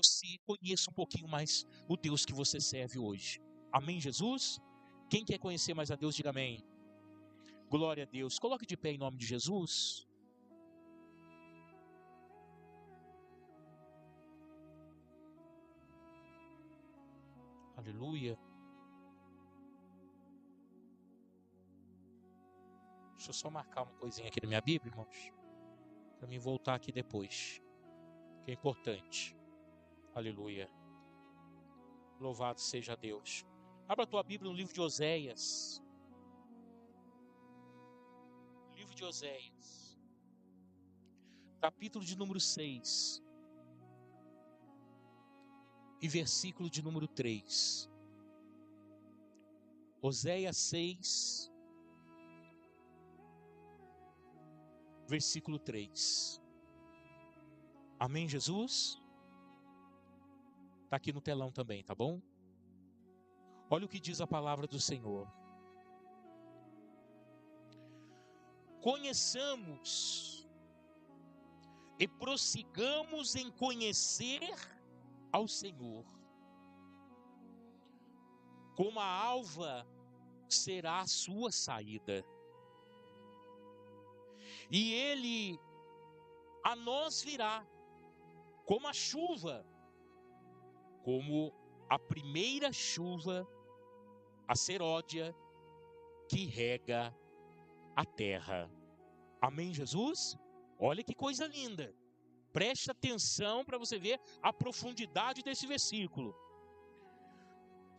você conheça um pouquinho mais o Deus que você serve hoje. Amém, Jesus? Quem quer conhecer mais a Deus, diga amém. Glória a Deus. Coloque de pé em nome de Jesus. Aleluia. Deixa eu só marcar uma coisinha aqui na minha Bíblia, irmãos, para mim voltar aqui depois, que é importante. Aleluia. Louvado seja Deus. Abra a tua Bíblia no livro de Oséias. Livro de Oséias. Capítulo de número 6. E versículo de número 3. Oséias 6, versículo 3. Amém, Jesus? Está aqui no telão também, tá bom? Olha o que diz a palavra do Senhor. Conheçamos e prossigamos em conhecer ao Senhor. Como a alva será a sua saída, e ele a nós virá como a chuva, como a primeira chuva, a seródia que rega a terra. Amém, Jesus? Olha que coisa linda. Preste atenção para você ver a profundidade desse versículo.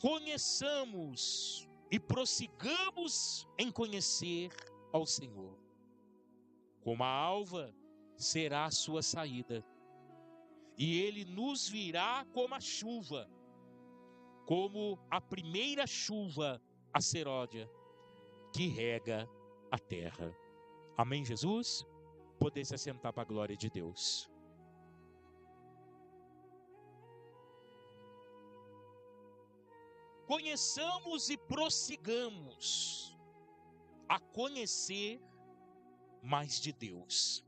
Conheçamos e prossigamos em conhecer ao Senhor. Como a alva será a sua saída, e ele nos virá como a chuva, como a primeira chuva, a seródia, que rega a terra. Amém, Jesus? Poder se assentar para a glória de Deus. Conheçamos e prossigamos a conhecer mais de Deus.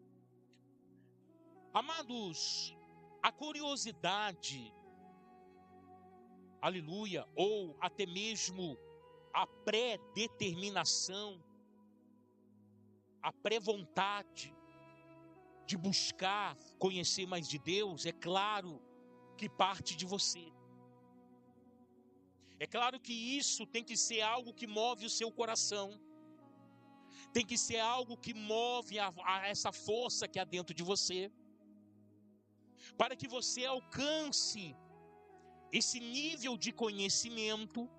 Amados, a curiosidade, aleluia, ou até mesmo a pré-determinação, a pré-vontade de buscar conhecer mais de Deus, é claro que parte de você. É claro que isso tem que ser algo que move o seu coração. Tem que ser algo que move a essa força que há dentro de você. Para que você alcance esse nível de conhecimento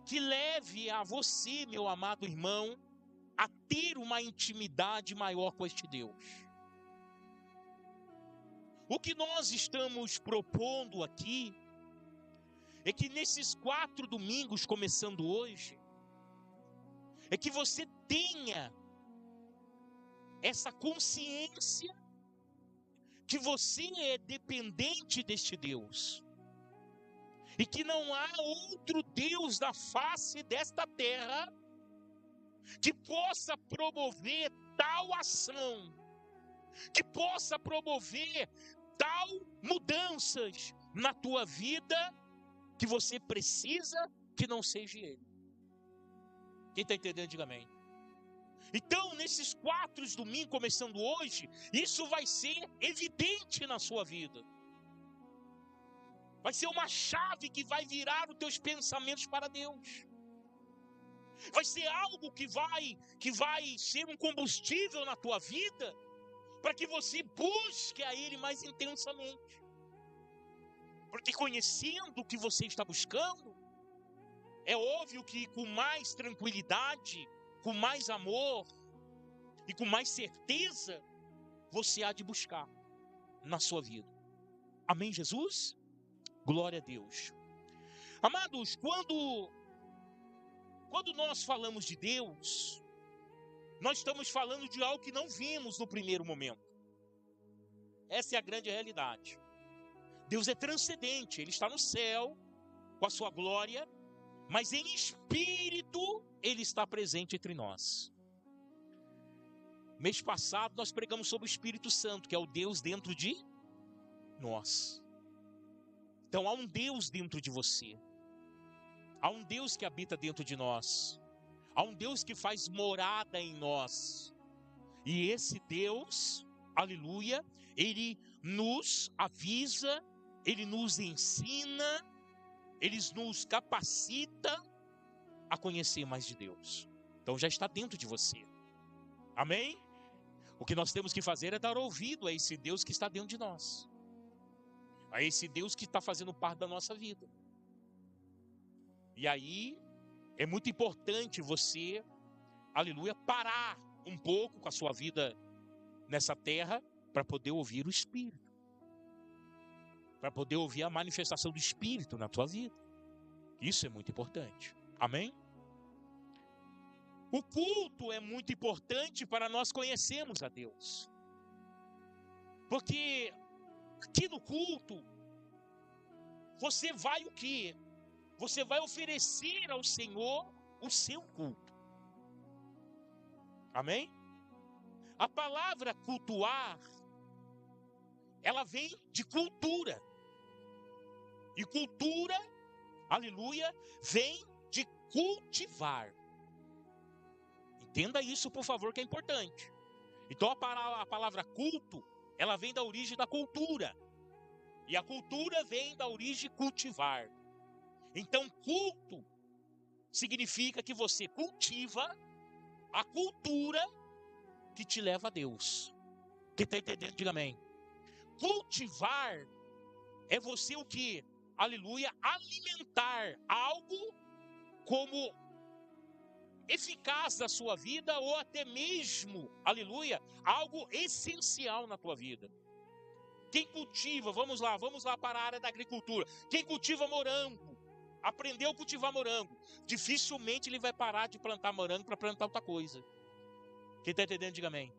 que leve a você, meu amado irmão, a ter uma intimidade maior com este Deus. O que nós estamos propondo aqui é que nesses 4 domingos, começando hoje, é que você tenha essa consciência que você é dependente deste Deus. E que não há outro Deus da face desta terra que possa promover tal ação, que possa promover tal mudanças na tua vida, que você precisa que não seja Ele. Quem está entendendo, diga amém. Então, nesses 4 domingos, começando hoje, isso vai ser evidente na sua vida. Vai ser uma chave que vai virar os teus pensamentos para Deus. Vai ser algo que vai ser um combustível na tua vida, para que você busque a Ele mais intensamente. Porque conhecendo o que você está buscando, é óbvio que com mais tranquilidade, com mais amor e com mais certeza, você há de buscar na sua vida. Amém, Jesus? Glória a Deus. Amados, quando nós falamos de Deus, nós estamos falando de algo que não vimos no primeiro momento. Essa é a grande realidade. Deus é transcendente, Ele está no céu, com a sua glória, mas em espírito Ele está presente entre nós. Mês passado nós pregamos sobre o Espírito Santo, que é o Deus dentro de nós. Então há um Deus dentro de você. Há um Deus que habita dentro de nós. Há um Deus que faz morada em nós. E esse Deus, aleluia, ele nos avisa, ele nos ensina, ele nos capacita a conhecer mais de Deus. Então já está dentro de você. Amém? O que nós temos que fazer é dar ouvido a esse Deus que está dentro de nós. A esse Deus que está fazendo parte da nossa vida. E aí, é muito importante você, aleluia, parar um pouco com a sua vida nessa terra para poder ouvir o Espírito. Para poder ouvir a manifestação do Espírito na tua vida. Isso é muito importante. Amém? O culto é muito importante para nós conhecermos a Deus. Porque aqui no culto, você vai o quê? Você vai oferecer ao Senhor o seu culto. Amém? A palavra cultuar, ela vem de cultura. E cultura, aleluia, vem de cultivar. Entenda isso, por favor, que é importante. Então a palavra culto, ela vem da origem da cultura. E a cultura vem da origem cultivar. Então culto significa que você cultiva a cultura que te leva a Deus. Quem está entendendo, diga amém. Cultivar é você o que? Aleluia, alimentar algo como eficaz da sua vida ou até mesmo, aleluia, algo essencial na tua vida. Quem cultiva, vamos lá para a área da agricultura. Quem cultiva morango, aprendeu a cultivar morango, dificilmente ele vai parar de plantar morango para plantar outra coisa. Quem está entendendo, diga amém.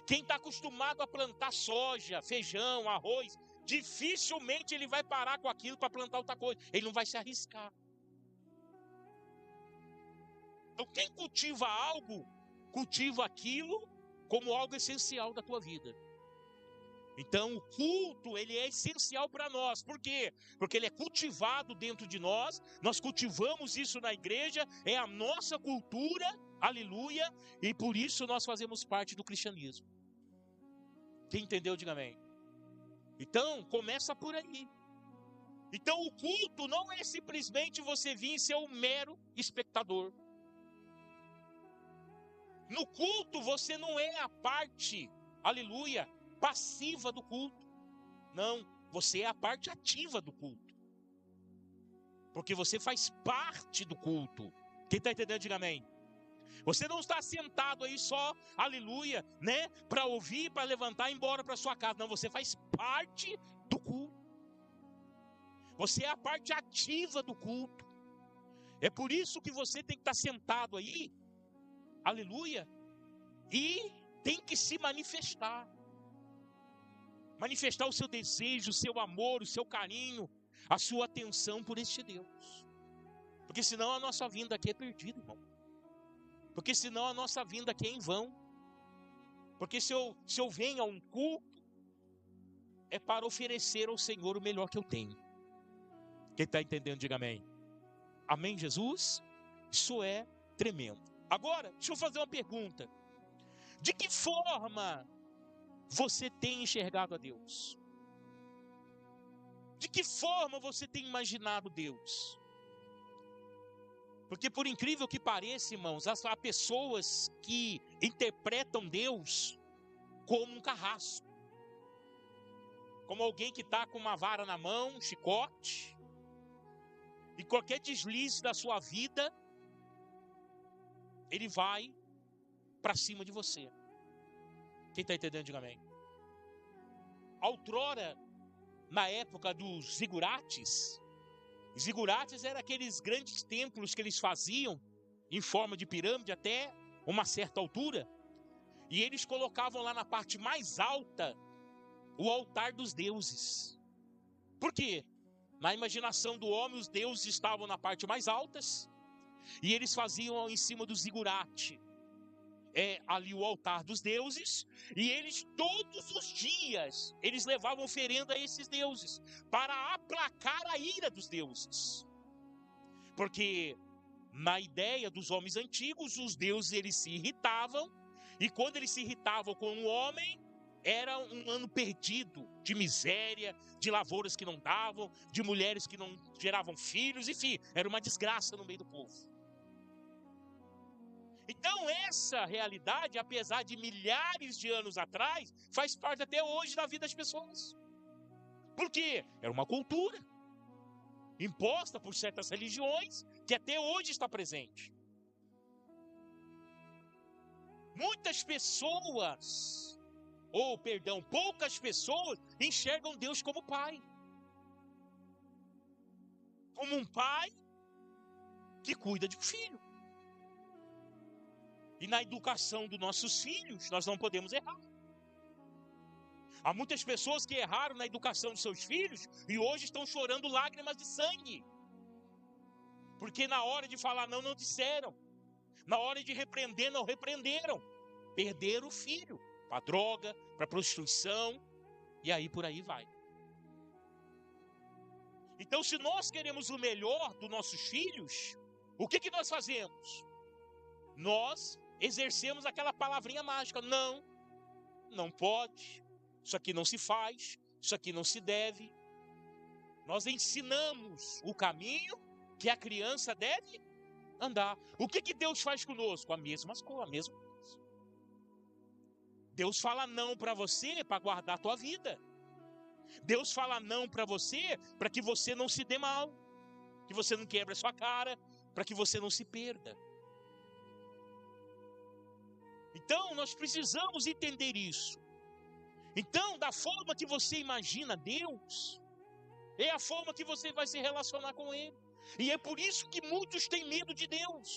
Quem está acostumado a plantar soja, feijão, arroz, dificilmente ele vai parar com aquilo para plantar outra coisa. Ele não vai se arriscar. Então quem cultiva algo, cultiva aquilo como algo essencial da tua vida. Então o culto, ele é essencial para nós. Por quê? Porque ele é cultivado dentro de nós. Nós cultivamos isso na igreja. É a nossa cultura, aleluia. E por isso nós fazemos parte do cristianismo. Quem entendeu, diga amém. Então começa por aí. Então o culto não é simplesmente você vir ser um mero espectador. No culto você não é a parte, aleluia, passiva do culto. Não, você é a parte ativa do culto. Porque você faz parte do culto. Quem está entendendo, diga amém. Você não está sentado aí só, aleluia, né? Para ouvir, para levantar e ir embora para sua casa. Não, você faz parte do culto. Você é a parte ativa do culto. É por isso que você tem que estar sentado aí, aleluia, e tem que se manifestar. Manifestar o seu desejo, o seu amor, o seu carinho, a sua atenção por este Deus. Porque senão a nossa vinda aqui é perdida, irmão. Porque senão a nossa vinda aqui é em vão. Porque se eu venho a um culto, é para oferecer ao Senhor o melhor que eu tenho. Quem está entendendo, diga amém. Amém, Jesus? Isso é tremendo. Agora, deixa eu fazer uma pergunta. De que forma você tem enxergado a Deus? De que forma você tem imaginado Deus? Porque por incrível que pareça, irmãos, há pessoas que interpretam Deus como um carrasco. Como alguém que está com uma vara na mão, um chicote. E qualquer deslize da sua vida, ele vai para cima de você. Quem está entendendo, diga amém. Outrora, na época dos zigurates eram aqueles grandes templos que eles faziam em forma de pirâmide até uma certa altura. E eles colocavam lá na parte mais alta o altar dos deuses. Por quê? Na imaginação do homem, os deuses estavam na parte mais altas e eles faziam em cima do zigurate. ali o altar dos deuses, e eles todos os dias, eles levavam oferenda a esses deuses, para aplacar a ira dos deuses. Porque na ideia dos homens antigos, os deuses eles se irritavam, e quando eles se irritavam com o homem, era um ano perdido de miséria, de lavouras que não davam, de mulheres que não geravam filhos, enfim, era uma desgraça no meio do povo. Então essa realidade, apesar de milhares de anos atrás, faz parte até hoje da vida das pessoas. Por quê? Era uma cultura imposta por certas religiões que até hoje está presente. Muitas pessoas, poucas pessoas enxergam Deus como pai. Como um pai que cuida de um filho. E na educação dos nossos filhos, nós não podemos errar. Há muitas pessoas que erraram na educação dos seus filhos e hoje estão chorando lágrimas de sangue. Porque na hora de falar não, não disseram. Na hora de repreender, não repreenderam. Perderam o filho para droga, para prostituição, e aí por aí vai. Então, se nós queremos o melhor dos nossos filhos, o que nós fazemos? Nós exercemos aquela palavrinha mágica: não, não pode, isso aqui não se faz, isso aqui não se deve. Nós ensinamos o caminho que a criança deve andar. O que Deus faz conosco? A mesma coisa. Deus fala não para você para guardar a tua vida. Deus fala não para você para que você não se dê mal, que você não quebre a sua cara, para que você não se perda. Então nós precisamos entender isso. Então, da forma que você imagina Deus, é a forma que você vai se relacionar com Ele. E é por isso que muitos têm medo de Deus.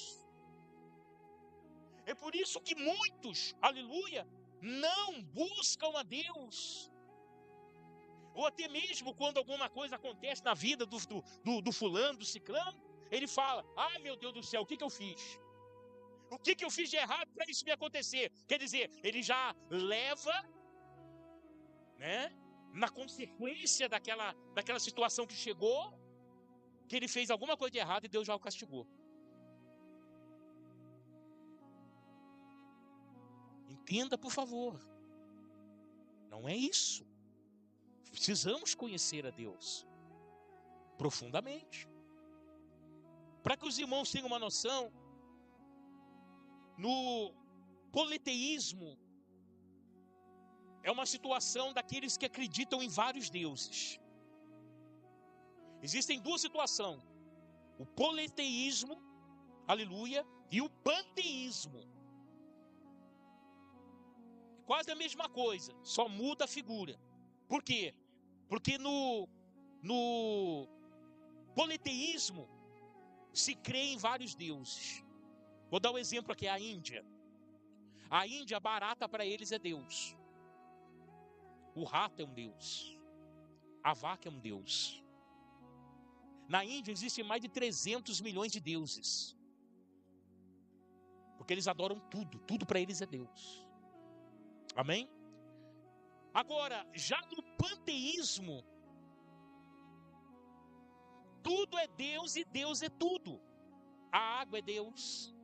É por isso que muitos, aleluia, não buscam a Deus. Ou até mesmo quando alguma coisa acontece na vida do fulano, do ciclano, ele fala: ai meu Deus do céu, o que eu fiz? O que eu fiz de errado para isso me acontecer? Quer dizer, ele já leva, né, na consequência daquela situação que chegou, que ele fez alguma coisa de errado e Deus já o castigou. Entenda, por favor. Não é isso. Precisamos conhecer a Deus profundamente. Para que os irmãos tenham uma noção, no politeísmo é uma situação daqueles que acreditam em vários deuses. Existem duas situações: o politeísmo, aleluia, e o panteísmo. Quase a mesma coisa, só muda a figura. Por quê? Porque no politeísmo se crê em vários deuses. Vou dar um exemplo aqui: a Índia. A Índia, barata para eles é Deus. O rato é um deus. A vaca é um deus. Na Índia existem mais de 300 milhões de deuses. Porque eles adoram tudo. Tudo para eles é Deus. Amém? Agora, já no panteísmo, tudo é Deus e Deus é tudo. A água é Deus,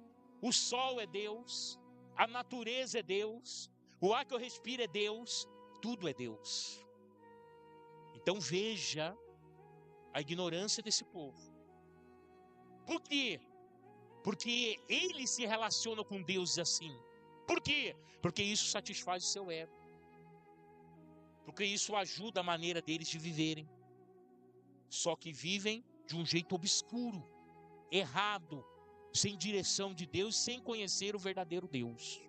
o sol é Deus, a natureza é Deus, o ar que eu respiro é Deus, tudo é Deus. Então veja a ignorância desse povo. Por quê? Porque eles se relacionam com Deus assim. Por quê? Porque isso satisfaz o seu ego. Porque isso ajuda a maneira deles de viverem. Só que vivem de um jeito obscuro, errado, sem direção de Deus, sem conhecer o verdadeiro Deus.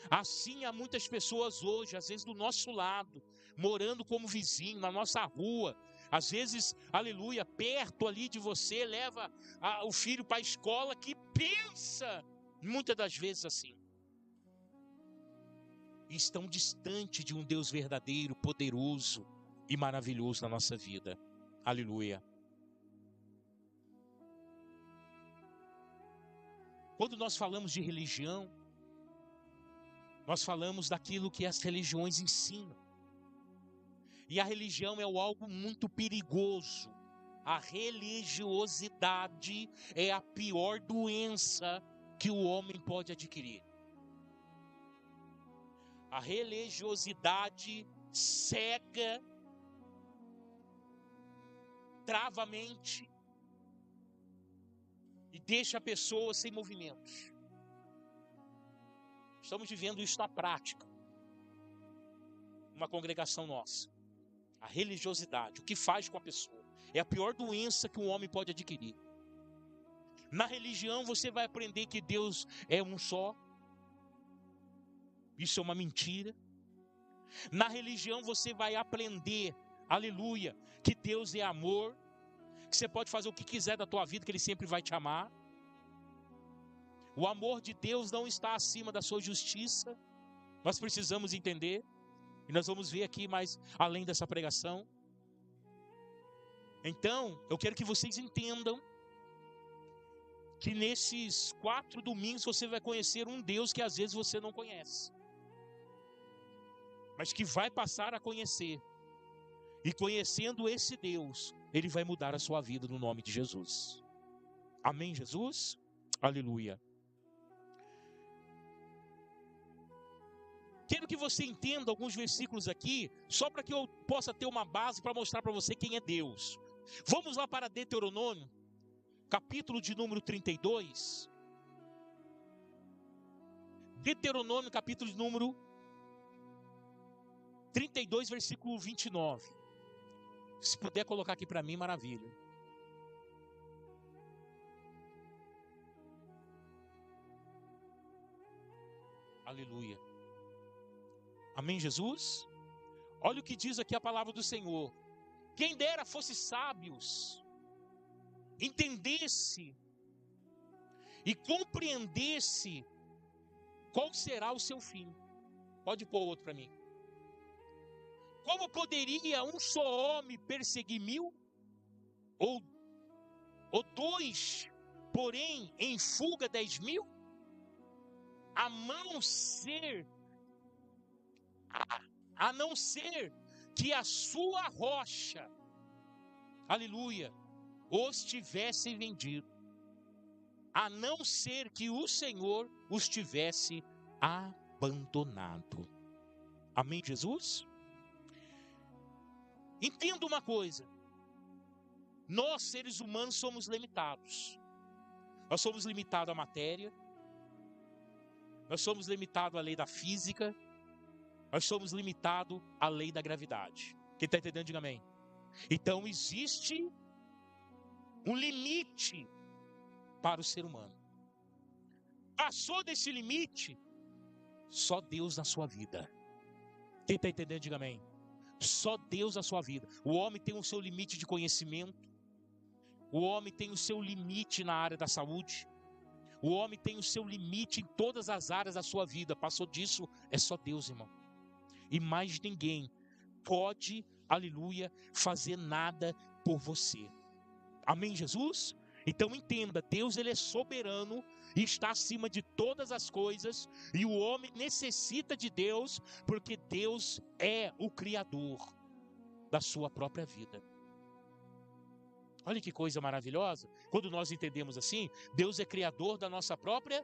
Assim há muitas pessoas hoje, às vezes do nosso lado, morando como vizinho, na nossa rua, às vezes, aleluia, perto ali de você, leva o filho para a escola, que pensa, muitas das vezes assim. E estão distante de um Deus verdadeiro, poderoso e maravilhoso na nossa vida. Aleluia. Quando nós falamos de religião, nós falamos daquilo que as religiões ensinam. E a religião é algo muito perigoso. A religiosidade é a pior doença que o homem pode adquirir. A religiosidade cega, trava a mente e deixa a pessoa sem movimentos. Estamos vivendo isso na prática. Uma congregação nossa. A religiosidade, o que faz com a pessoa? É a pior doença que um homem pode adquirir. Na religião você vai aprender que Deus é um só. Isso é uma mentira. Na religião você vai aprender, aleluia, que Deus é amor, que você pode fazer o que quiser da tua vida, que Ele sempre vai te amar. O amor de Deus não está acima da sua justiça. Nós precisamos entender. E nós vamos ver aqui mais além dessa pregação. Então, eu quero que vocês entendam que nesses 4 domingos você vai conhecer um Deus que às vezes você não conhece, mas que vai passar a conhecer. E conhecendo esse Deus, Ele vai mudar a sua vida no nome de Jesus. Amém, Jesus? Aleluia. Quero que você entenda alguns versículos aqui, só para que eu possa ter uma base para mostrar para você quem é Deus. Vamos lá para Deuteronômio, capítulo de número 32. Deuteronômio, capítulo de número 32, versículo 29. Se puder colocar aqui para mim, maravilha. Aleluia. Amém, Jesus? Olha o que diz aqui a palavra do Senhor. Quem dera fosse sábios, entendesse e compreendesse qual será o seu fim. Pode pôr outro para mim. Como poderia um só homem perseguir 1000? Ou 2, porém, em fuga 10.000? A não ser que a sua rocha, aleluia, os tivesse vendido. A não ser que o Senhor os tivesse abandonado. Amém, Jesus? Entenda uma coisa. Nós, seres humanos, somos limitados. Nós somos limitados à matéria. Nós somos limitados à lei da física. Nós somos limitados à lei da gravidade. Quem está entendendo, diga amém. Então existe um limite para o ser humano. Passou desse limite, só Deus na sua vida. Quem está entendendo, diga amém. Só Deus na sua vida. O homem tem o seu limite de conhecimento. O homem tem o seu limite na área da saúde. O homem tem o seu limite em todas as áreas da sua vida. Passou disso, é só Deus, irmão. E mais ninguém pode, aleluia, fazer nada por você. Amém, Jesus? Então entenda, Deus ele é soberano e está acima de todas as coisas. E o homem necessita de Deus, porque Deus é o Criador da sua própria vida. Olha que coisa maravilhosa. Quando nós entendemos assim, Deus é Criador da nossa própria.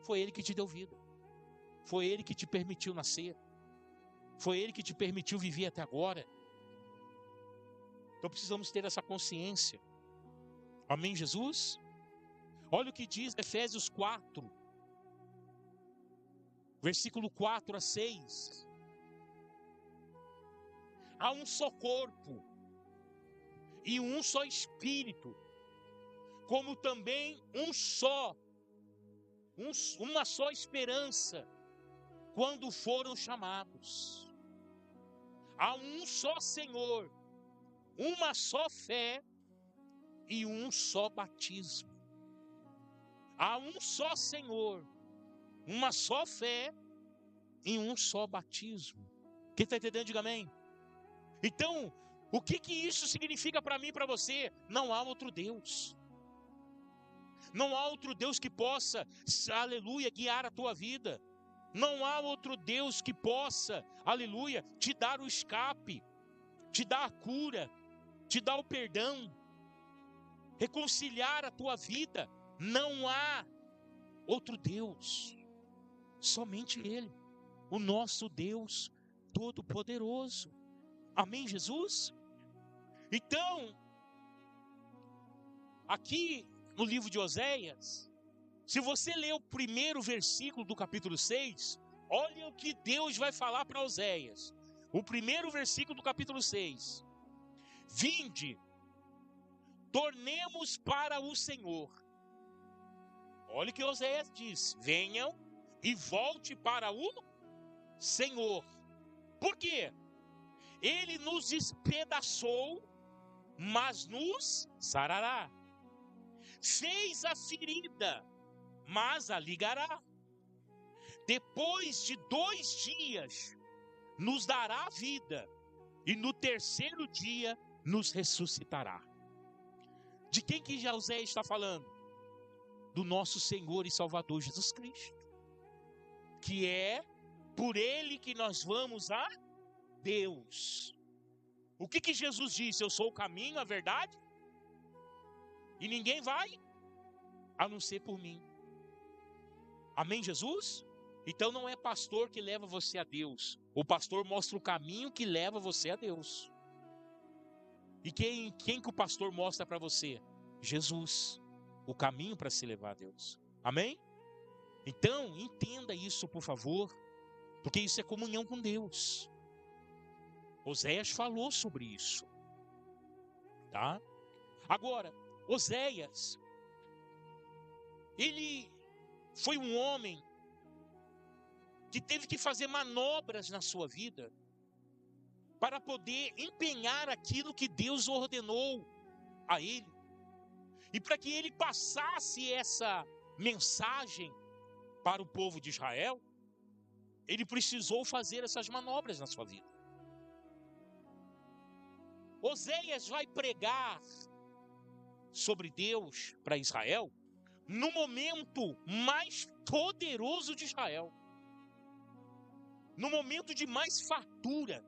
Foi Ele que te deu vida. Foi Ele que te permitiu nascer. Foi Ele que te permitiu viver até agora. Então precisamos ter essa consciência. Amém, Jesus? Olha o que diz Efésios 4, versículo 4 a 6. Há um só corpo e um só espírito, como também uma só esperança, quando foram chamados. Há um só Senhor, uma só fé e um só batismo. Há um só Senhor, uma só fé e um só batismo. Quem está entendendo, diga amém. Então, o que isso significa para mim e para você? Não há outro Deus. Não há outro Deus que possa, aleluia, guiar a tua vida. Não há outro Deus que possa, aleluia, te dar o escape, te dar a cura, te dar o perdão, reconciliar a tua vida. Não há outro Deus, somente Ele, o nosso Deus Todo-Poderoso. Amém, Jesus? Então, aqui no livro de Oséias, se você ler o primeiro versículo do capítulo 6, olha o que Deus vai falar para Oséias. O primeiro versículo do capítulo 6. Vinde, tornemos para o Senhor. Olha o que Oséias diz. Venham e volte para o Senhor. Por quê? Ele nos despedaçou, mas nos sarará. Fez a ferida, mas a ligará. Depois de 2 dias, nos dará vida, e no terceiro dia nos ressuscitará. De quem que José está falando? Do nosso Senhor e Salvador Jesus Cristo, que é por Ele que nós vamos a Deus. O que Jesus disse? Eu sou o caminho, a verdade, e ninguém vai, a não ser por mim. Amém, Jesus? Então não é pastor que leva você a Deus. O pastor mostra o caminho que leva você a Deus. E quem que o pastor mostra para você? Jesus, o caminho para se levar a Deus. Amém? Então, entenda isso, por favor, porque isso é comunhão com Deus. Oséias falou sobre isso, tá? Agora, Oséias, ele foi um homem que teve que fazer manobras na sua vida para poder empenhar aquilo que Deus ordenou a ele. E para que ele passasse essa mensagem para o povo de Israel, ele precisou fazer essas manobras na sua vida. Oséias vai pregar sobre Deus para Israel no momento mais poderoso de Israel, no momento de mais fartura,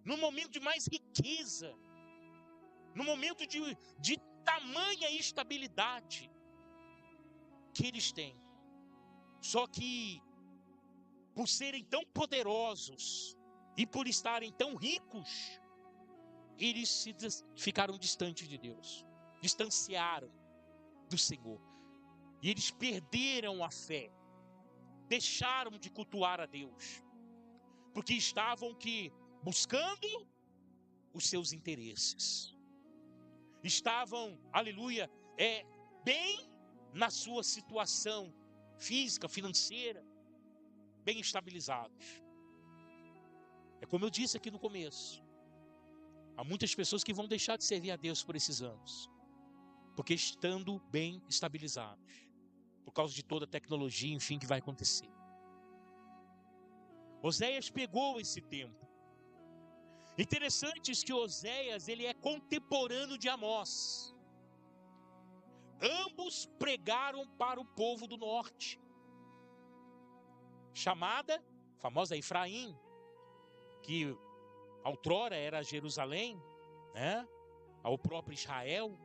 no momento de mais riqueza, no momento de tamanha estabilidade que eles têm. Só que, por serem tão poderosos e por estarem tão ricos, eles ficaram distantes de Deus, distanciaram do Senhor. E eles perderam a fé, deixaram de cultuar a Deus, porque estavam buscando os seus interesses. Estavam, aleluia, bem na sua situação física, financeira, bem estabilizados. É como eu disse aqui no começo, há muitas pessoas que vão deixar de servir a Deus por esses anos, porque estando bem estabilizados, por causa de toda a tecnologia, enfim, que vai acontecer. Oséias pegou esse tempo. Interessante que Oséias, ele é contemporâneo de Amós. Ambos pregaram para o povo do norte, chamada, famosa Efraim, que outrora era Jerusalém, né? Ao próprio Israel,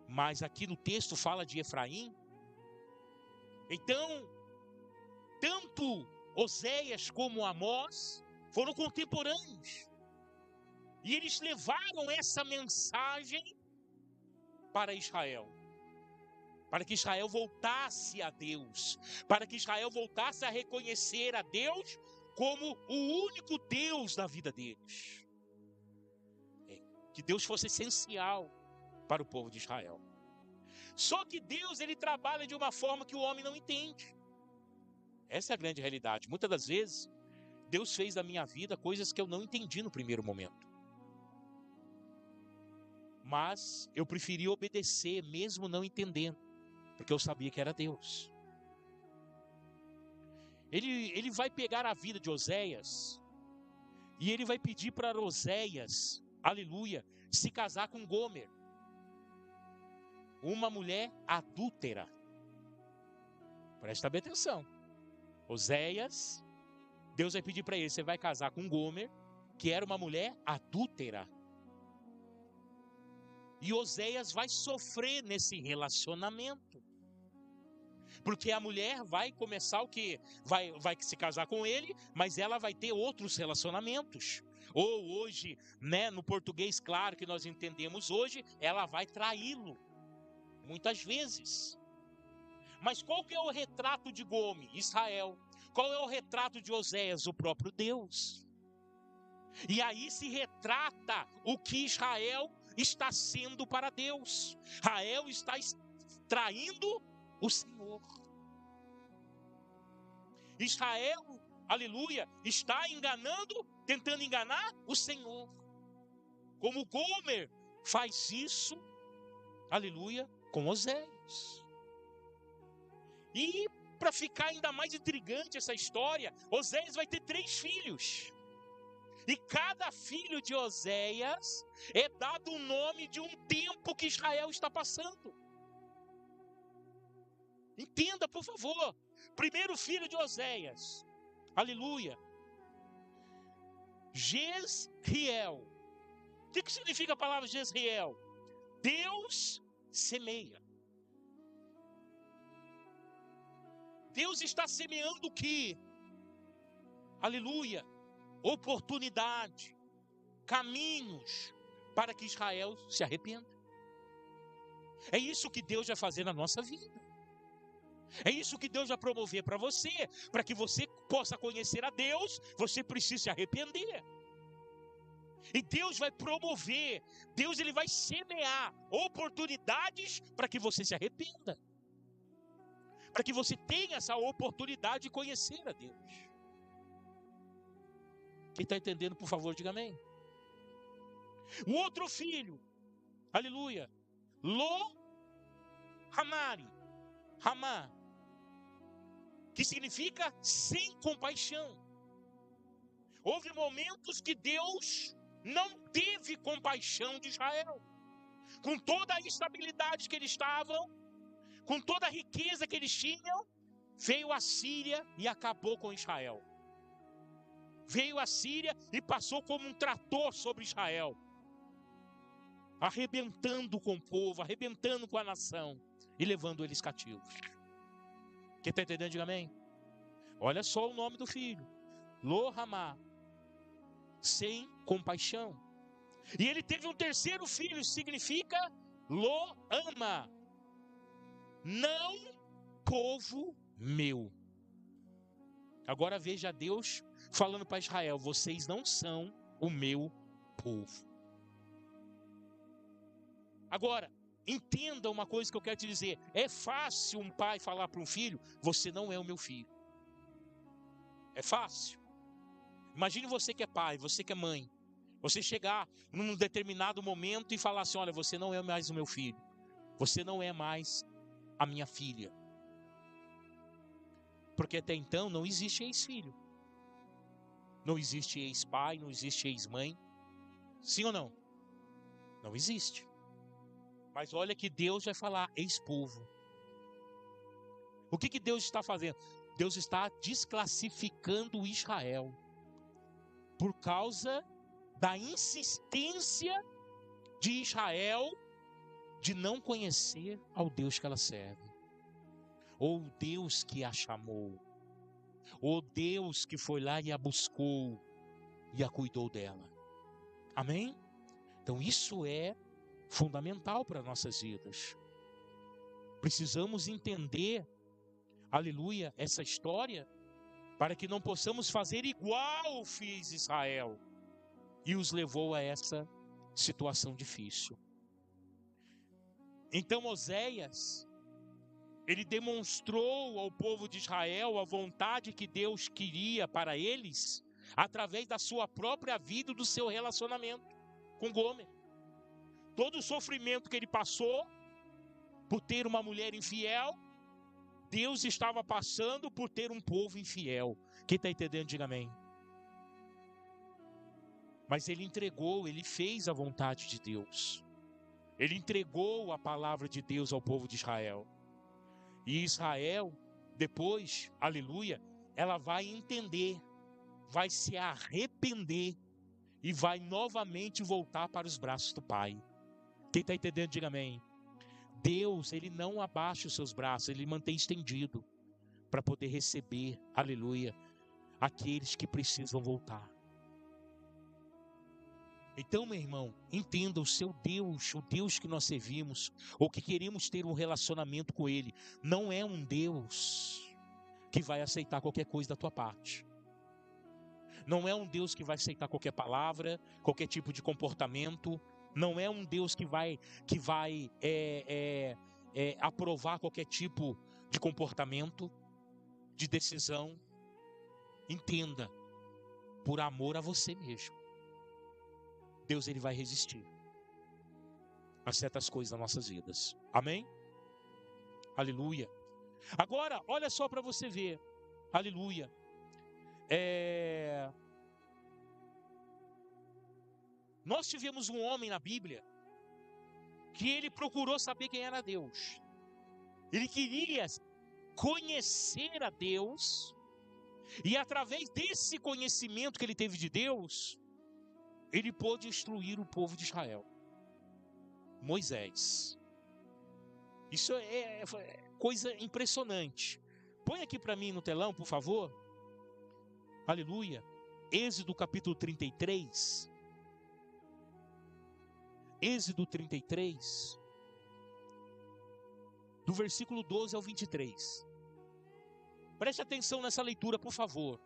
mas aqui no texto fala de Efraim. Então, tanto Oséias como Amós foram contemporâneos. E eles levaram essa mensagem para Israel. Para que Israel voltasse a Deus. Para que Israel voltasse a reconhecer a Deus como o único Deus da vida deles. Que Deus fosse essencial para o povo de Israel. Só que Deus, ele trabalha de uma forma que o homem não entende. Essa é a grande realidade. Muitas das vezes, Deus fez da minha vida coisas que eu não entendi no primeiro momento. Mas eu preferi obedecer, mesmo não entendendo, porque eu sabia que era Deus. Ele vai pegar a vida de Oséias, e ele vai pedir para Oséias, aleluia, se casar com Gomer, uma mulher adúltera. Presta bem atenção. Oséias, Deus vai pedir para ele, você vai casar com Gomer, que era uma mulher adúltera. E Oséias vai sofrer nesse relacionamento. Porque a mulher vai começar o quê? Vai se casar com ele, mas ela vai ter outros relacionamentos. Ou hoje, né, no português claro que nós entendemos hoje, ela vai traí-lo. Muitas vezes. Mas qual que é o retrato de Gomer? Israel. Qual é o retrato de Oséias? O próprio Deus. E aí se retrata o que Israel está sendo para Deus. Israel está traindo o Senhor. Israel, aleluia, está enganando, tentando enganar o Senhor. Como Gomer faz isso, aleluia, com Oséias. E para ficar ainda mais intrigante essa história, Oséias vai ter 3 filhos. E cada filho de Oséias é dado o nome de um tempo que Israel está passando. Entenda, por favor. Primeiro filho de Oséias, aleluia, Jezreel. O que significa a palavra Jezreel? Deus semeia. Deus está semeando o que? Aleluia, oportunidade, caminhos para que Israel se arrependa. É isso que Deus vai fazer na nossa vida. É isso que Deus vai promover para você. Para que você possa conhecer a Deus, você precisa se arrepender. E Deus vai promover, Deus ele vai semear oportunidades para que você se arrependa. Para que você tenha essa oportunidade de conhecer a Deus. Quem está entendendo, por favor, diga amém. O outro filho, aleluia, Ramá, que significa sem compaixão. Houve momentos que Deus não teve compaixão de Israel. Com toda a instabilidade que eles estavam, com toda a riqueza que eles tinham, veio a Síria e acabou com Israel. Veio a Síria e passou como um trator sobre Israel, arrebentando com o povo, arrebentando com a nação e levando eles cativos. Quem está entendendo, diga amém. Olha só o nome do filho, Lo-Ramá, sem compaixão. E ele teve um terceiro filho, significa Lo-Ama, não povo meu. Agora veja Deus falando para Israel, vocês não são o meu povo. Agora, entenda uma coisa que eu quero te dizer. É fácil um pai falar para um filho, você não é o meu filho. É fácil. Imagine você que é pai, você que é mãe. Você chegar num determinado momento e falar assim, olha, você não é mais o meu filho. Você não é mais a minha filha. Porque até então não existe ex-filho. Não existe ex-pai, não existe ex-mãe. Sim ou não? Não existe. Mas olha que Deus vai falar ex-povo. O que Deus está fazendo? Deus está desclassificando Israel. Por causa da insistência de Israel de não conhecer ao Deus que ela serve. Ou o Deus que a chamou. Ou Deus que foi lá e a buscou e a cuidou dela. Amém? Então isso é fundamental para nossas vidas. Precisamos entender, aleluia, essa história, para que não possamos fazer igual fez Israel e os levou a essa situação difícil. Então Oséias, ele demonstrou ao povo de Israel a vontade que Deus queria para eles, através da sua própria vida e do seu relacionamento com Gomer. Todo o sofrimento que ele passou por ter uma mulher infiel, Deus estava passando por ter um povo infiel. Quem está entendendo, diga amém. Mas ele entregou, ele fez a vontade de Deus. Ele entregou a palavra de Deus ao povo de Israel. E Israel, depois, aleluia, ela vai entender, vai se arrepender e vai novamente voltar para os braços do Pai. Quem está entendendo, diga amém. Deus, Ele não abaixa os seus braços, Ele mantém estendido para poder receber, aleluia, aqueles que precisam voltar. Então, meu irmão, entenda, o seu Deus, o Deus que nós servimos, ou que queremos ter um relacionamento com Ele, não é um Deus que vai aceitar qualquer coisa da tua parte. Não é um Deus que vai aceitar qualquer palavra, qualquer tipo de comportamento. Não é um Deus que vai aprovar qualquer tipo de comportamento, de decisão. Entenda, por amor a você mesmo, Deus, Ele vai resistir a certas coisas nas nossas vidas. Amém? Aleluia. Agora, olha só para você ver. Aleluia. Nós tivemos um homem na Bíblia que ele procurou saber quem era Deus. Ele queria conhecer a Deus, e através desse conhecimento que ele teve de Deus, ele pôde instruir o povo de Israel. Moisés. Isso é coisa impressionante. Põe aqui para mim no telão, por favor. Aleluia. Êxodo capítulo 33. Êxodo 33. Do versículo 12 ao 23. Preste atenção nessa leitura, por favor.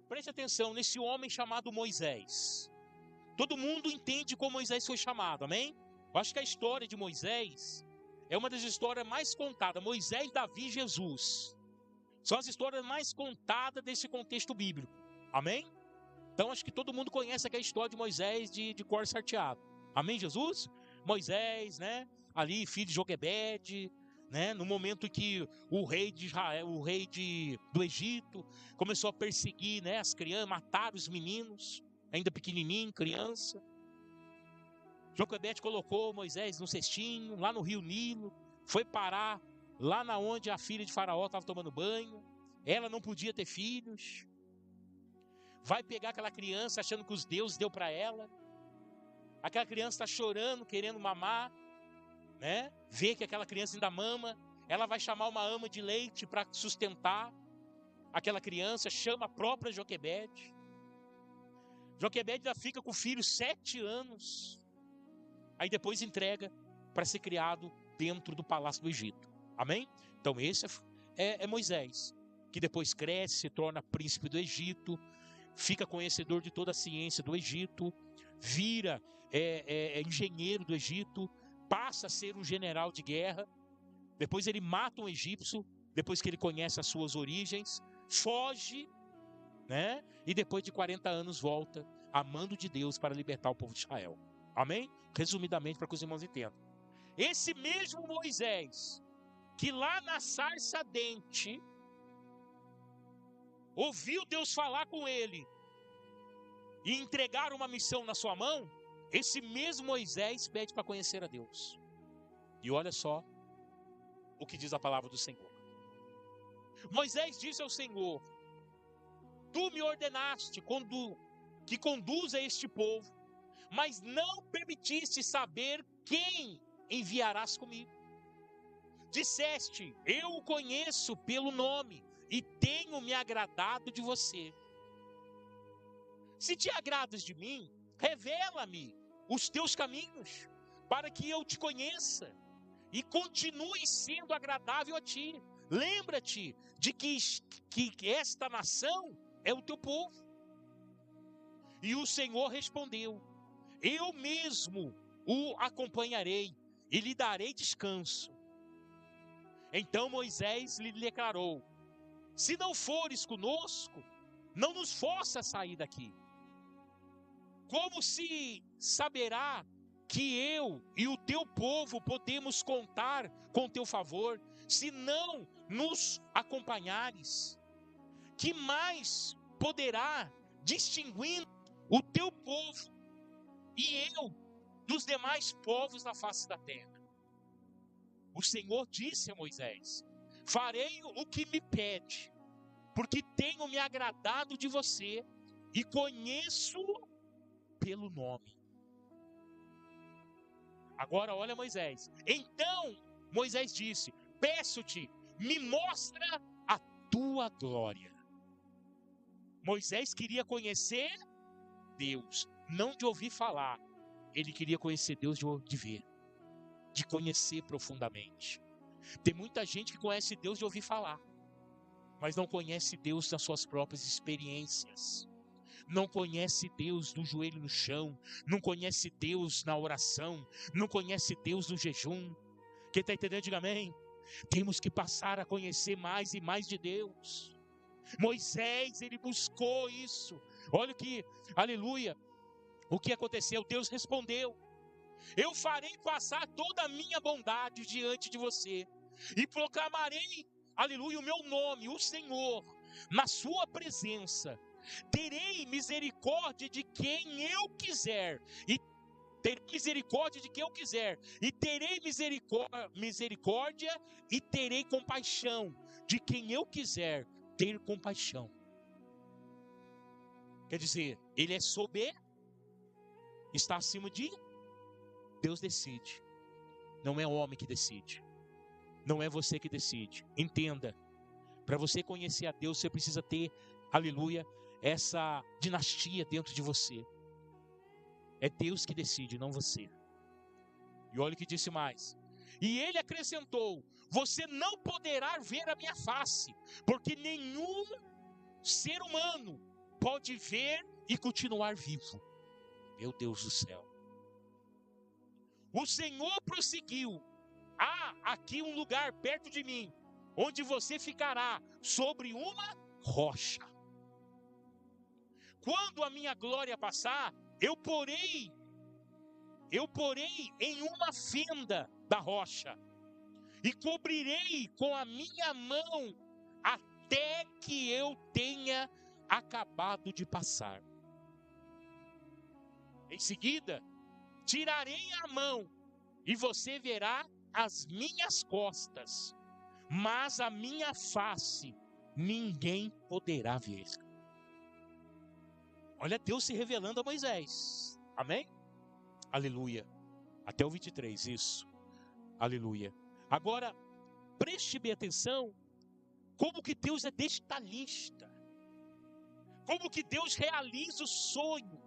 Preste atenção nesse homem chamado Moisés. Todo mundo entende como Moisés foi chamado, amém? Eu acho que a história de Moisés é uma das histórias mais contadas. Moisés, Davi e Jesus. São as histórias mais contadas desse contexto bíblico. Amém? Então acho que todo mundo conhece aquela história de Moisés de cor salteado. Amém, Jesus? Moisés, né? Ali, filho de Joquebede, né? No momento que o rei de Israel, do Egito, começou a perseguir, né, as crianças, matar os meninos, ainda pequenininho, criança. Joquebede colocou Moisés no cestinho, lá no rio Nilo, foi parar lá na onde a filha de Faraó estava tomando banho. Ela não podia ter filhos. Vai pegar aquela criança achando que os deuses deu para ela. Aquela criança está chorando, querendo mamar, né? Vê que aquela criança ainda mama. Ela vai chamar uma ama de leite para sustentar aquela criança. Chama a própria Joquebede. Joquebede já fica com o filho 7 anos. Aí depois entrega para ser criado dentro do palácio do Egito. Amém? Então esse é Moisés, que depois cresce, se torna príncipe do Egito, fica conhecedor de toda a ciência do Egito, vira engenheiro do Egito, passa a ser um general de guerra. Depois ele mata um egípcio, depois que ele conhece as suas origens, foge, né? E depois de 40 anos volta, amando de Deus para libertar o povo de Israel. Amém? Resumidamente, para que os irmãos entendam. Esse mesmo Moisés, que lá na sarça ardente, ouviu Deus falar com ele e entregar uma missão na sua mão, esse mesmo Moisés pede para conhecer a Deus. E olha só o que diz a palavra do Senhor. Moisés disse ao Senhor: Tu me ordenaste que conduza este povo, mas não permitiste saber quem enviarás comigo. Disseste: eu o conheço pelo nome e tenho me agradado de você. Se te agradas de mim, revela-me os teus caminhos, para que eu te conheça e continue sendo agradável a ti. Lembra-te de que esta nação é o teu povo. E o Senhor respondeu: eu mesmo o acompanharei e lhe darei descanso. Então Moisés lhe declarou: se não fores conosco, não nos força a sair daqui. Como se saberá que eu e o teu povo podemos contar com teu favor, se não nos acompanhares? Que mais poderá distinguir o teu povo e eu dos demais povos da face da terra? O Senhor disse a Moisés: farei o que me pede, porque tenho me agradado de você e conheço pelo nome. Agora olha Moisés. Então Moisés disse: peço-te, me mostra a tua glória. Moisés queria conhecer Deus, não de ouvir falar. Ele queria conhecer Deus de ver, de conhecer profundamente. Tem muita gente que conhece Deus de ouvir falar, mas não conhece Deus nas suas próprias experiências. Não conhece Deus do joelho no chão, não conhece Deus na oração, não conhece Deus no jejum. Quem está entendendo, diga amém. Temos que passar a conhecer mais e mais de Deus. Moisés, ele buscou isso. Olha que, aleluia, o que aconteceu. Deus respondeu: eu farei passar toda a minha bondade diante de você e proclamarei, aleluia, o meu nome, o Senhor, na sua presença. Terei misericórdia de quem eu quiser e terei misericórdia de quem eu quiser, e terei misericórdia e terei compaixão de quem eu quiser ter compaixão. Quer dizer, ele é soberano, está acima de Deus. Decide, não é o homem que decide, não é você que decide. Entenda, para você conhecer a Deus, você precisa ter, aleluia, essa dinastia dentro de você. É Deus que decide, não você. E olha o que disse mais. E ele acrescentou: você não poderá ver a minha face, porque nenhum ser humano pode ver e continuar vivo. Meu Deus do céu. O Senhor prosseguiu: há aqui um lugar perto de mim, onde você ficará sobre uma rocha. Quando a minha glória passar, eu porei em uma fenda da rocha e cobrirei com a minha mão até que eu tenha acabado de passar. Em seguida, tirarei a mão e você verá as minhas costas, mas a minha face ninguém poderá ver. Olha Deus se revelando a Moisés. Amém? Aleluia. Até o 23, isso. Aleluia. Agora, preste bem atenção como que Deus é detalhista. Como que Deus realiza o sonho,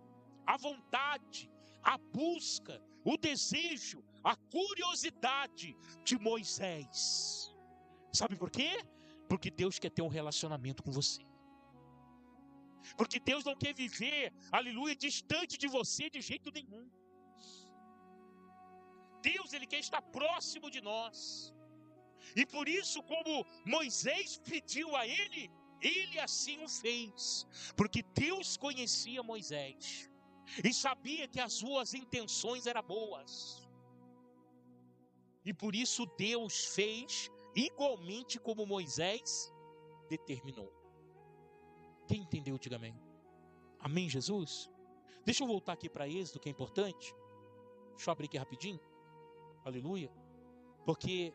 a vontade, a busca, o desejo, a curiosidade de Moisés. Sabe por quê? Porque Deus quer ter um relacionamento com você. Porque Deus não quer viver, aleluia, distante de você de jeito nenhum. Deus, ele quer estar próximo de nós. E por isso, como Moisés pediu a ele, ele assim o fez. Porque Deus conhecia Moisés e sabia que as suas intenções eram boas. E por isso Deus fez igualmente como Moisés determinou. Quem entendeu, diga amém. Amém, Jesus? Deixa eu voltar aqui para Êxodo, que é importante. Deixa eu abrir aqui rapidinho. Aleluia. Porque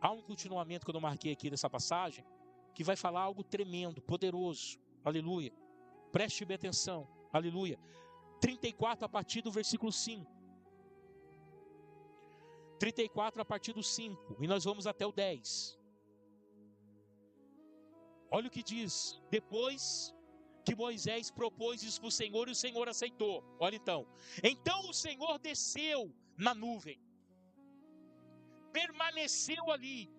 há um continuamento que eu não marquei aqui dessa passagem, que vai falar algo tremendo, poderoso. Aleluia. Preste bem atenção. Aleluia. 34 a partir do versículo 5. 34 a partir do 5. E nós vamos até o 10. Olha o que diz. Depois que Moisés propôs isso para o Senhor, e o Senhor aceitou. Olha então. Então o Senhor desceu na nuvem, permaneceu ali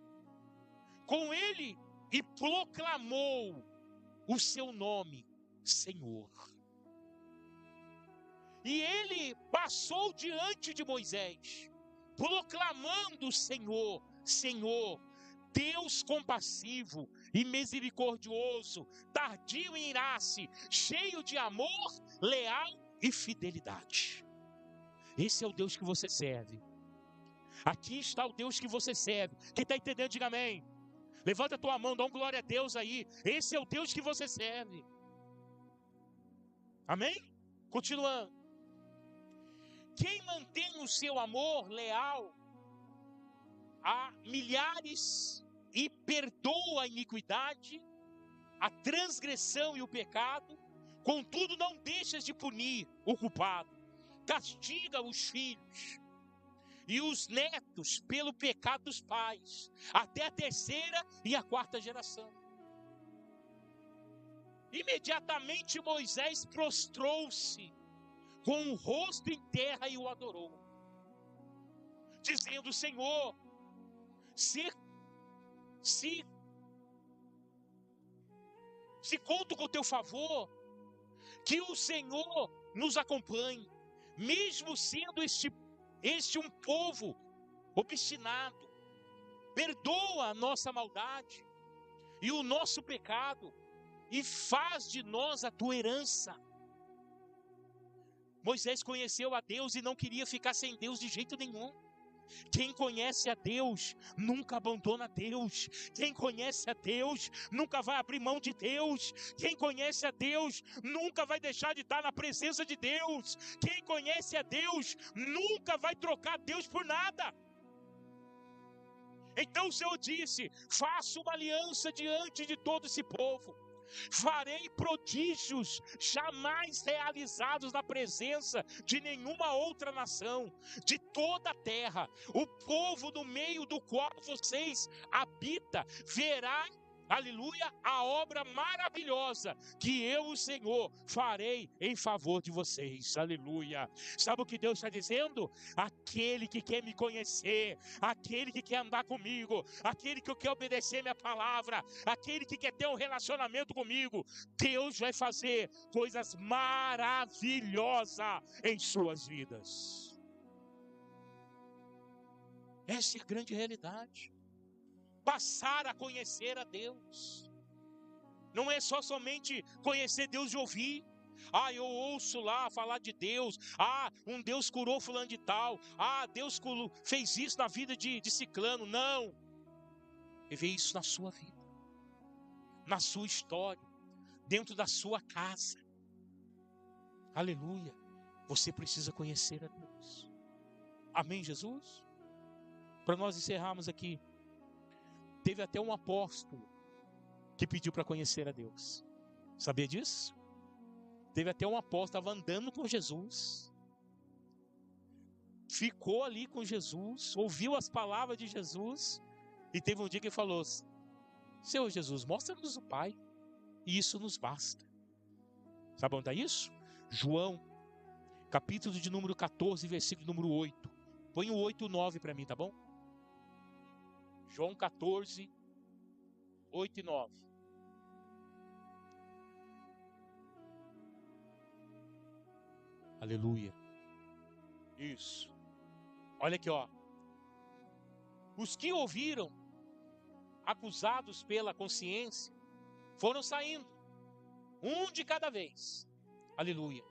com ele e proclamou o seu nome, Senhor. E ele passou diante de Moisés, proclamando: Senhor, Senhor, Deus compassivo e misericordioso, tardio em irar-se, cheio de amor, leal e fidelidade. Esse é o Deus que você serve. Aqui está o Deus que você serve. Quem está entendendo, diga amém. Levanta a tua mão, dá um glória a Deus aí. Esse é o Deus que você serve. Amém? Continuando. Quem mantém o seu amor leal a milhares e perdoa a iniquidade, a transgressão e o pecado, contudo não deixas de punir o culpado, castiga os filhos e os netos pelo pecado dos pais, até a terceira e a quarta geração. Imediatamente Moisés prostrou-se com o rosto em terra e o adorou, dizendo: Senhor, se conto com o teu favor, que o Senhor nos acompanhe, mesmo sendo este um povo obstinado. Perdoa a nossa maldade e o nosso pecado, e faz de nós a tua herança. Moisés conheceu a Deus e não queria ficar sem Deus de jeito nenhum. Quem conhece a Deus nunca abandona Deus. Quem conhece a Deus nunca vai abrir mão de Deus. Quem conhece a Deus nunca vai deixar de estar na presença de Deus. Quem conhece a Deus nunca vai trocar Deus por nada. Então o Senhor disse: faça uma aliança diante de todo esse povo. Farei prodígios jamais realizados na presença de nenhuma outra nação, de toda a terra. O povo no meio do qual vocês habitam verá, aleluia, a obra maravilhosa que eu, o Senhor, farei em favor de vocês, aleluia. Sabe o que Deus está dizendo? Aquele que quer me conhecer, aquele que quer andar comigo, aquele que quer obedecer minha palavra, aquele que quer ter um relacionamento comigo, Deus vai fazer coisas maravilhosas em suas vidas. Essa é a grande realidade. Passar a conhecer a Deus. Não é só somente conhecer Deus de ouvir. Eu ouço lá falar de Deus. Um Deus curou fulano de tal. Deus fez isso na vida de ciclano. Não. Ele vê isso na sua vida, na sua história, dentro da sua casa. Aleluia. Você precisa conhecer a Deus. Amém, Jesus? Para nós encerrarmos aqui, teve até um apóstolo que pediu para conhecer a Deus. Sabia disso? Teve até um apóstolo que estava andando com Jesus, ficou ali com Jesus, ouviu as palavras de Jesus, e teve um dia que ele falou: Senhor Jesus, mostra-nos o Pai, e isso nos basta. Sabe onde é isso? João, capítulo de número 14, versículo número 8. Põe o 8 e o 9 para mim, tá bom? João 14, 8 e 9. Aleluia. Isso. Olha aqui, ó. Os que ouviram, acusados pela consciência, foram saindo, um de cada vez. Aleluia.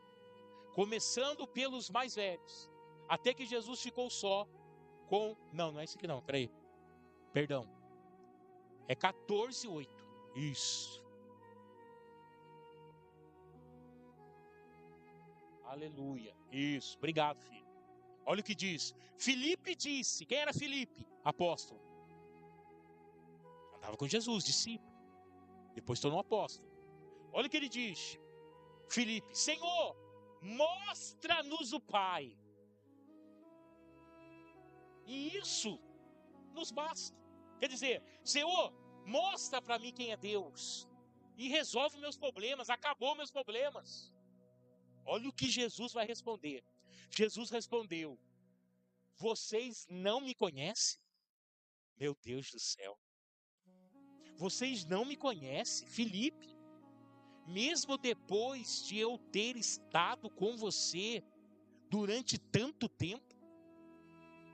Começando pelos mais velhos, até que Jesus ficou só com... Não é esse aqui não, peraí. Perdão. É 14, 8. Isso. Aleluia. Isso. Obrigado, filho. Olha o que diz. Filipe disse. Quem era Filipe? Apóstolo. Andava com Jesus, discípulo. Depois tornou apóstolo. Olha o que ele diz. Filipe: Senhor, mostra-nos o Pai. E isso nos basta. Quer dizer, Senhor, mostra para mim quem é Deus. E resolve meus problemas. Acabou meus problemas. Olha o que Jesus vai responder. Jesus respondeu: vocês não me conhecem? Meu Deus do céu. Vocês não me conhecem, Filipe? Mesmo depois de eu ter estado com você durante tanto tempo,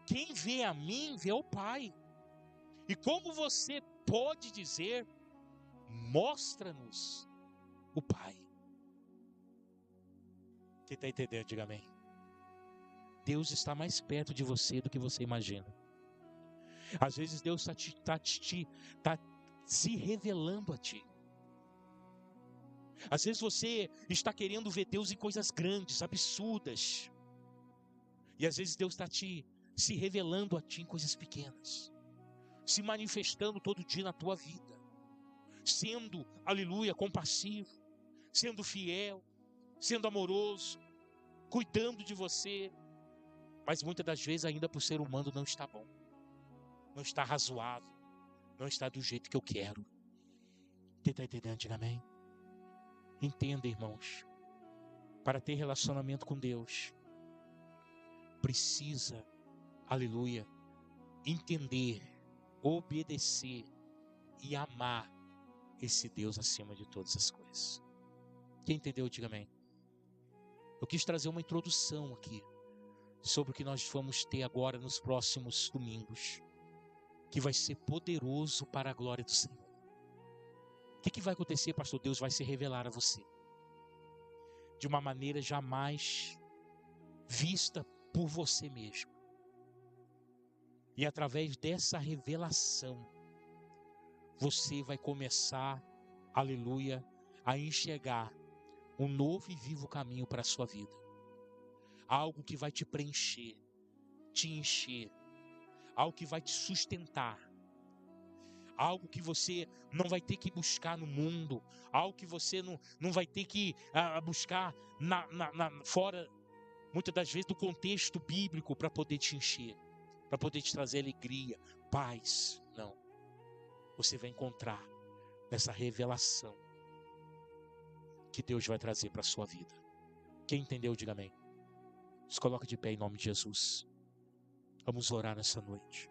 quem vê a mim, vê o Pai. E como você pode dizer, mostra-nos o Pai? Quem está entendendo, diga amém. Deus está mais perto de você do que você imagina. Às vezes Deus está se revelando a ti. Às vezes você está querendo ver Deus em coisas grandes, absurdas. E às vezes Deus está se revelando a ti em coisas pequenas. se manifestando todo dia na tua vida, sendo, aleluia, compassivo, sendo fiel, sendo amoroso, cuidando de você. Mas muitas das vezes ainda por ser humano não está bom, não está razoável, não está do jeito que eu quero. Você está entendendo, diga amém? Entenda, irmãos, para ter relacionamento com Deus, precisa, aleluia, entender, obedecer e amar esse Deus acima de todas as coisas. Quem entendeu, diga amém. Eu quis trazer uma introdução aqui sobre o que nós vamos ter agora nos próximos domingos, que vai ser poderoso para a glória do Senhor. O que vai acontecer, pastor? Deus vai se revelar a você de uma maneira jamais vista por você mesmo. E através dessa revelação, você vai começar, aleluia, a enxergar um novo e vivo caminho para a sua vida. Algo que vai te preencher, te encher, algo que vai te sustentar, algo que você não vai ter que buscar no mundo, algo que você não vai ter que buscar fora, muitas das vezes, do contexto bíblico para poder te encher, para poder te trazer alegria, paz. Não. Você vai encontrar nessa revelação que Deus vai trazer para a sua vida. Quem entendeu, diga amém. Se coloca de pé em nome de Jesus. Vamos orar nessa noite.